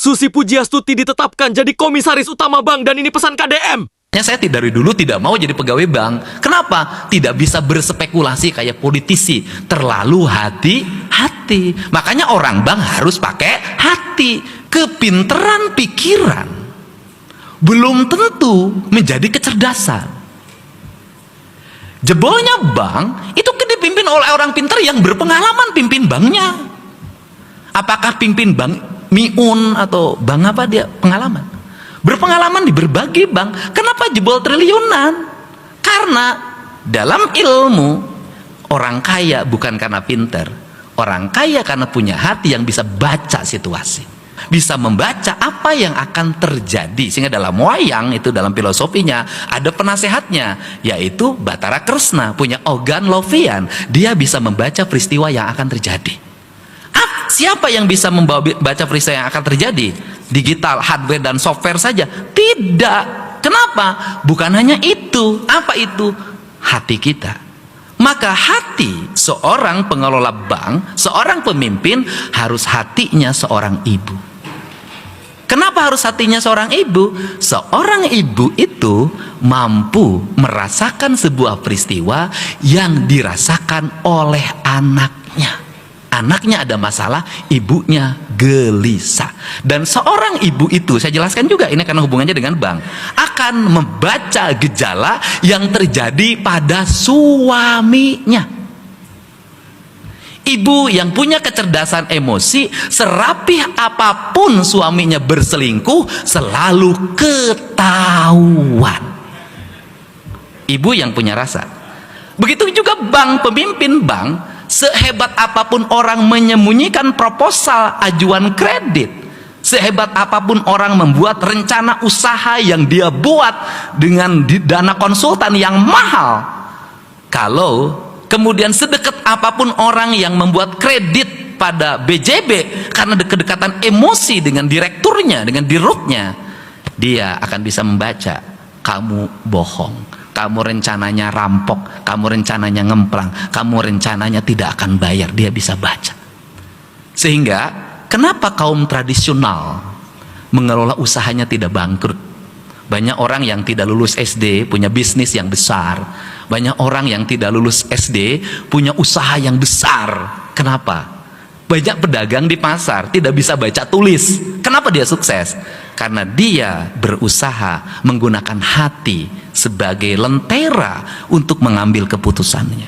Susi Pujiastuti ditetapkan jadi komisaris utama bank dan ini pesan KDM. Saya dari dulu tidak mau jadi pegawai bank. Kenapa? Tidak bisa berspekulasi kayak politisi. Terlalu hati-hati. Makanya orang bank harus pakai hati. Kepinteran pikiran belum tentu menjadi kecerdasan. Jebolnya bank itu dipimpin oleh orang pintar yang berpengalaman pimpin banknya. Apakah pimpin bank Miun atau bank apa dia pengalaman? Berpengalaman di berbagai bank. Kenapa jebol triliunan? Karena dalam ilmu orang kaya bukan karena pinter. Orang kaya karena punya hati yang bisa baca situasi, bisa membaca apa yang akan terjadi. Sehingga dalam wayang itu, dalam filosofinya ada penasehatnya, yaitu Bathara Kresna, punya organ lovian. Dia bisa membaca peristiwa yang akan terjadi. Siapa yang bisa membaca peristiwa yang akan terjadi? Digital, hardware dan software saja? Tidak. Kenapa? Bukan hanya itu. Apa itu? Hati kita. Maka hati seorang pengelola bank, seorang pemimpin, harus hatinya seorang ibu. Kenapa harus hatinya seorang ibu? Seorang ibu itu mampu merasakan sebuah peristiwa yang dirasakan oleh anaknya. Anaknya ada masalah, ibunya gelisah. Dan seorang ibu itu, saya jelaskan juga ini karena hubungannya dengan bank, akan membaca gejala yang terjadi pada suaminya. Ibu yang punya kecerdasan emosi, serapih apapun suaminya berselingkuh, selalu ketahuan. Ibu yang punya rasa. Begitu juga bank, pemimpin bank, sehebat apapun orang menyembunyikan proposal ajuan kredit, sehebat apapun orang membuat rencana usaha yang dia buat dengan dana konsultan yang mahal, kalau kemudian sedekat apapun orang yang membuat kredit pada BJB karena kedekatan emosi dengan direkturnya, dengan dirutnya, dia akan bisa membaca kamu bohong, kamu rencananya rampok, kamu rencananya ngemplang, kamu rencananya tidak akan bayar. Dia bisa baca. Sehingga kenapa kaum tradisional mengelola usahanya tidak bangkrut? Banyak orang yang tidak lulus SD punya bisnis yang besar. Banyak orang yang tidak lulus SD punya usaha yang besar. Kenapa? Banyak pedagang di pasar tidak bisa baca tulis. Kenapa dia sukses? Karena dia berusaha menggunakan hati sebagai lentera untuk mengambil keputusannya.